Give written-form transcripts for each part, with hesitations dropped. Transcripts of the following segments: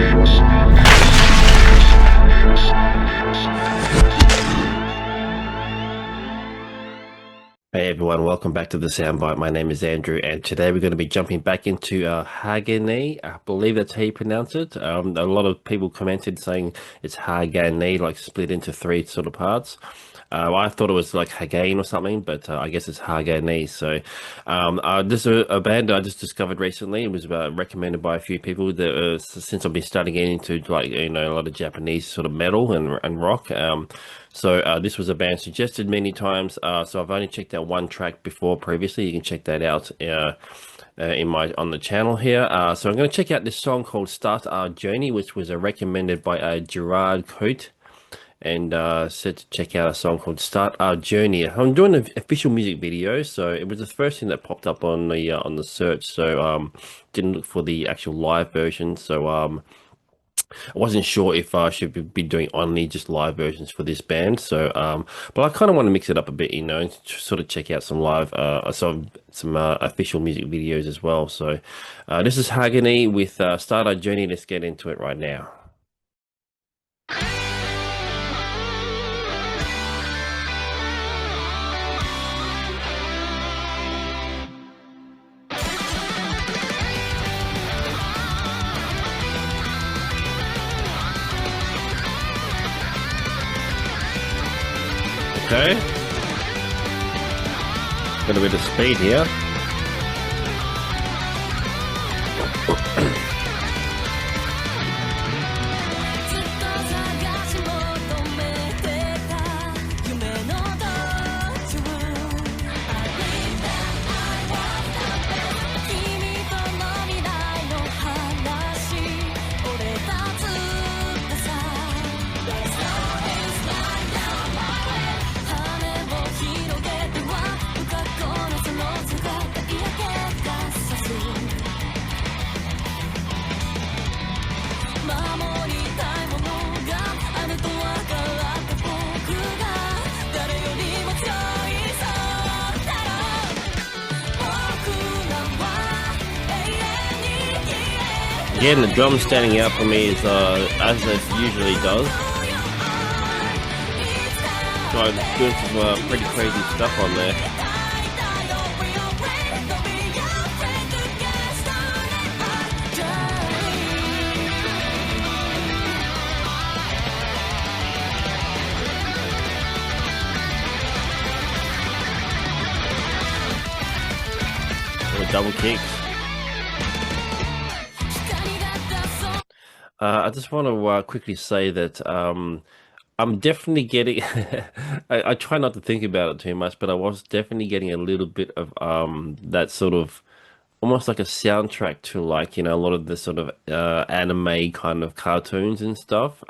Hey everyone, welcome back to the Soundbyte. My name is Andrew, and today we're going to be jumping back into Hagane. I believe that's how you pronounce it. A lot of people commented saying it's Hagane, like split into three sort of parts. I thought it was like Hagane or something, but I guess it's Hagane. So, this is a band I just discovered recently. It was recommended by a few people that since I've been starting getting into like a lot of Japanese sort of metal and rock. So this was a band suggested many times. So I've only checked out one track before previously. You can check that out in my on the channel here. So I'm going to check out this song called "Start Our Journey," which was recommended by Gerard Coate, and said to check out a song called "Start Our Journey." I'm doing an official music video, so it was the first thing that popped up on the search. So didn't look for the actual live version. So I wasn't sure if I should be doing only just live versions for this band. So, but I kind of want to mix it up a bit, and sort of check out some live, some official music videos as well. So, this is Hagane with Start Our Journey. Let's get into it right now. Okay. Got a bit of speed here. Again, the drums standing out for me is as it usually does. So I'm doing some pretty crazy stuff on there. Or double kicks. I just want to quickly say that I'm definitely getting. I try not to think about it too much, but I was definitely getting a little bit of that sort of almost like a soundtrack to like a lot of the sort of anime kind of cartoons and stuff.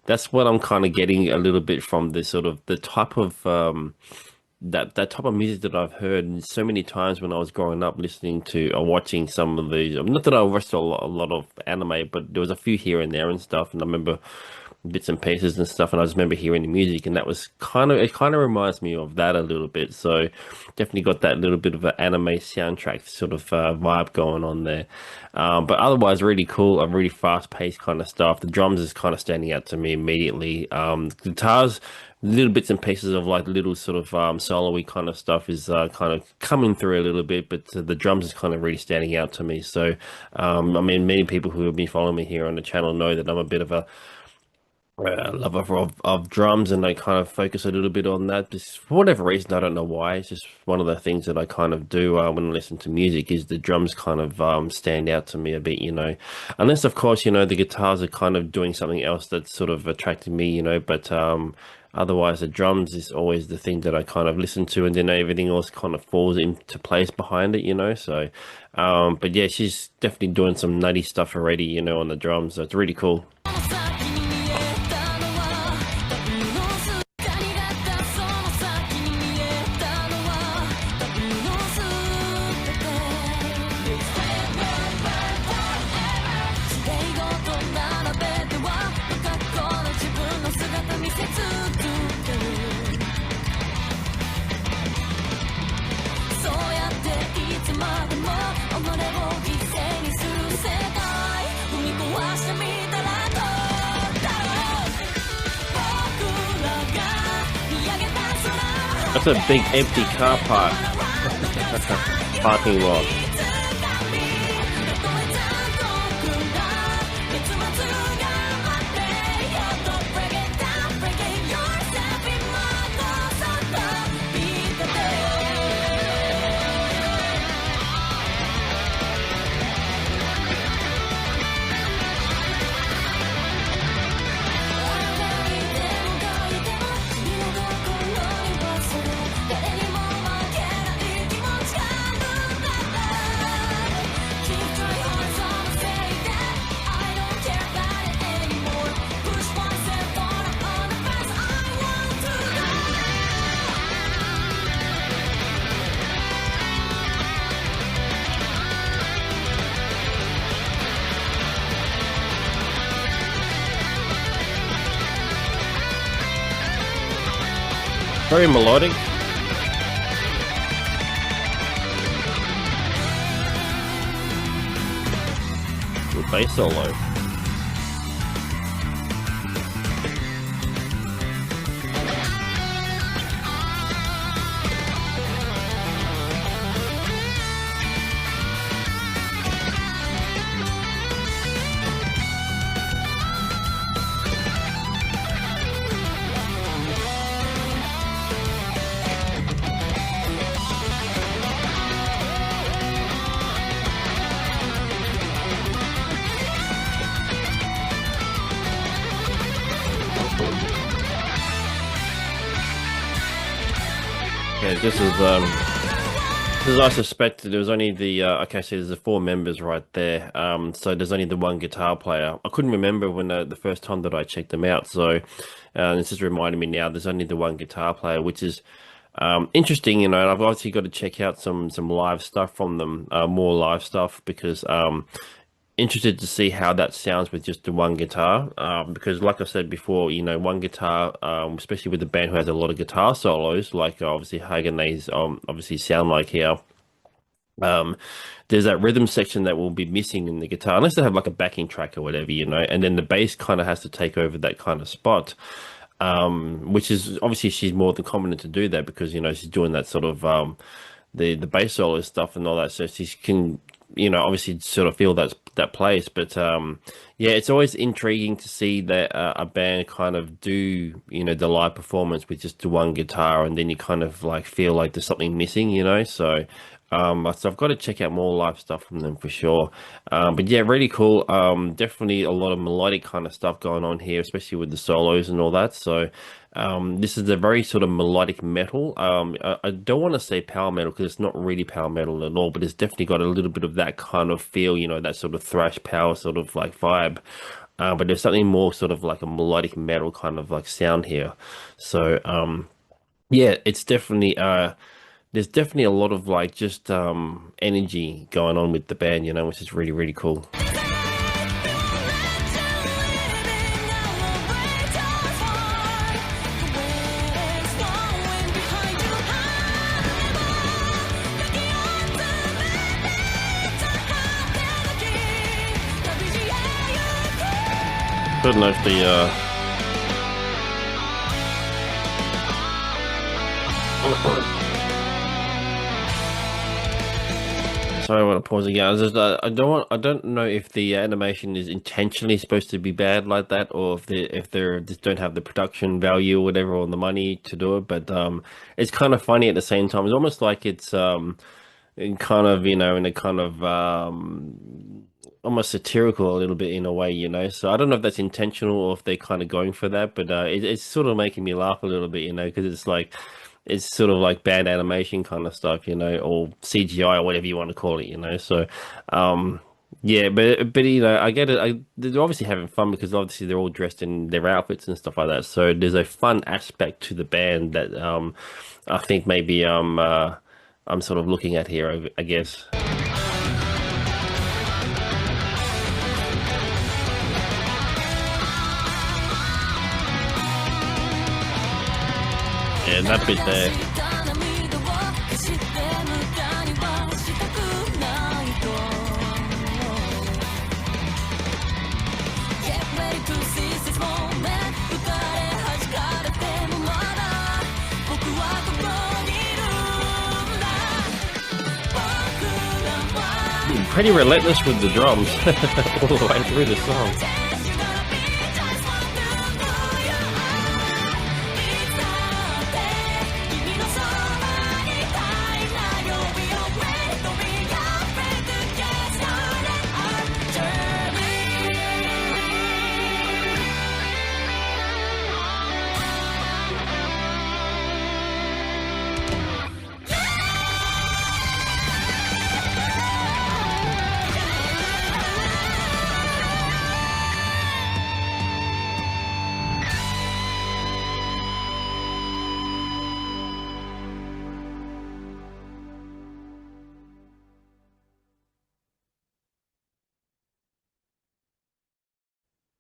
That's what I'm kind of getting a little bit from the sort of the type of that type of music that I've heard so many times when I was growing up listening to or watching some of these. Not that I watched a lot of anime, but there was a few here and there and stuff. And I remember bits and pieces and stuff. And I just remember hearing the music, and that was it kind of reminds me of that a little bit. So definitely got that little bit of an anime soundtrack sort of vibe going on there. But otherwise, really cool, a really fast paced kind of stuff. The drums is kind of standing out to me immediately. Guitars, little bits and pieces of like little sort of solo-y kind of stuff is kind of coming through a little bit, but the drums is kind of really standing out to me. So I mean, many people who have been following me here on the channel know that I'm a bit of a lover of drums, and I kind of focus a little bit on that. Just for whatever reason, I don't know why. It's just one of the things that I kind of do when I listen to music is the drums kind of stand out to me a bit, unless of course, the guitars are kind of doing something else that's sort of attracting me, but otherwise the drums is always the thing that I kind of listen to, and then everything else kind of falls into place behind it, so but yeah, she's definitely doing some nutty stuff already, on the drums, so it's really cool. That's a big empty car park parking lot. Very melodic. Good bass solo. Yeah, this is I suspected. It was only the okay. So there's the four members right there. So there's only the one guitar player. I couldn't remember when the first time that I checked them out. So this is reminding me now. There's only the one guitar player, which is interesting. You know, and I've obviously got to check out some live stuff from them, more live stuff because interested to see how that sounds with just the one guitar. Because like I said before, you know, one guitar, especially with the band who has a lot of guitar solos, like obviously Hagane's obviously sound like here. There's that rhythm section that will be missing in the guitar, unless they have like a backing track or whatever, you know, and then the bass kind of has to take over that kind of spot. Which is obviously she's more than competent to do that because, you know, she's doing that sort of the bass solo stuff and all that, so she can, you know, obviously sort of feel that place. But yeah, it's always intriguing to see that a band kind of do, you know, the live performance with just the one guitar, and then you kind of like feel like there's something missing, you know. So I've got to check out more live stuff from them for sure. But yeah, really cool. Definitely a lot of melodic kind of stuff going on here, especially with the solos and all that. So this is a very sort of melodic metal. I don't want to say power metal because it's not really power metal at all, but it's definitely got a little bit of that kind of feel, you know, that sort of thrash power sort of like vibe. But there's something more sort of like a melodic metal kind of like sound here. So yeah, it's definitely there's definitely a lot of like just energy going on with the band, you know, which is really, really cool. Don't know if the sorry, I want to pause again. I don't know if the animation is intentionally supposed to be bad like that, or if they just don't have the production value or whatever, or the money to do it. But it's kind of funny at the same time. It's almost like it's in kind of, you know, in a kind of almost satirical a little bit in a way, you know. So I don't know if that's intentional or if they're kind of going for that, but it's sort of making me laugh a little bit, you know, because it's like it's sort of like bad animation kind of stuff, you know, or CGI or whatever you want to call it, you know. So yeah, but you know, I get it. They're obviously having fun because obviously they're all dressed in their outfits and stuff like that. So there's a fun aspect to the band that I think maybe I'm sort of looking at here, I guess. Yeah, that bit there. pretty relentless with the drums all the way through the song.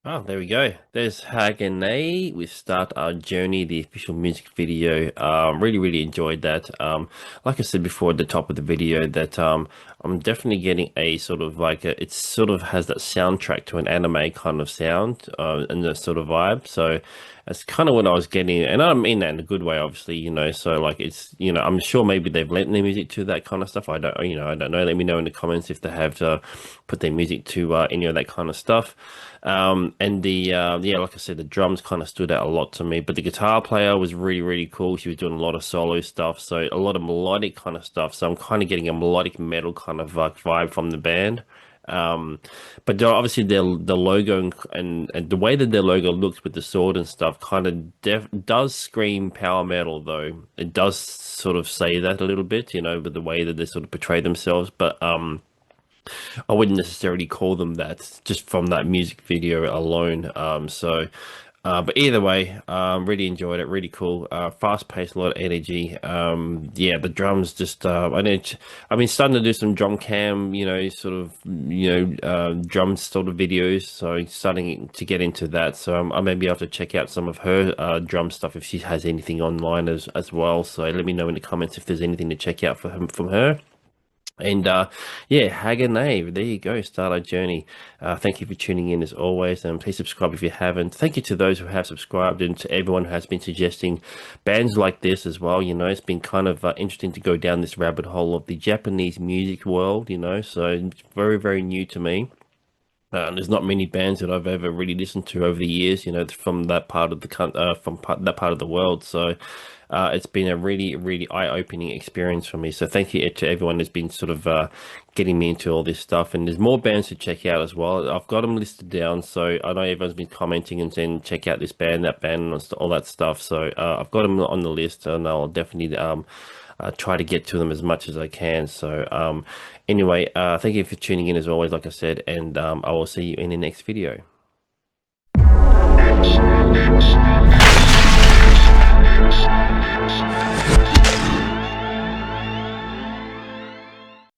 Oh, there we go. There's Hagane. We start our journey, the official music video. Really, really enjoyed that. Like I said before at the top of the video, that I'm definitely getting a sort of like it sort of has that soundtrack to an anime kind of sound, and the sort of vibe. So that's kind of what I was getting, and I mean that in a good way, obviously, So like it's, I'm sure maybe they've lent their music to that kind of stuff. I don't know. Let me know in the comments if they have put their music to any of that kind of stuff. And yeah, like I said, the drums kind of stood out a lot to me, but the guitar player was really, really cool. She was doing a lot of solo stuff, so a lot of melodic kind of stuff. So I'm kind of getting a melodic metal kind of vibe from the band. Um, but obviously the logo and the way that their logo looks with the sword and stuff kind of does scream power metal, though. It does sort of say that a little bit, with the way that they sort of portray themselves. But I wouldn't necessarily call them that just from that music video alone. But either way, really enjoyed it. Really cool. Fast paced, a lot of energy. Yeah, the drums just. I've been starting to do some drum cam, drum sort of videos. So starting to get into that. So I maybe have to check out some of her drum stuff if she has anything online as well. So let me know in the comments if there's anything to check out from her. And yeah, Hagane, there you go. Start our journey. Thank you for tuning in as always, and please subscribe if you haven't. Thank you to those who have subscribed, and to everyone who has been suggesting bands like this as well. It's been kind of interesting to go down this rabbit hole of the Japanese music world. So it's very, very new to me. There's not many bands that I've ever really listened to over the years, from that part of that part of the world. So it's been a really, really eye-opening experience for me. So thank you to everyone who's been sort of getting me into all this stuff. And there's more bands to check out as well. I've got them listed down, so I know everyone's been commenting and saying check out this band, that band, and all that stuff. So I've got them on the list, and I'll definitely try to get to them as much as I can. So anyway, thank you for tuning in as always, like I said, and I will see you in the next video.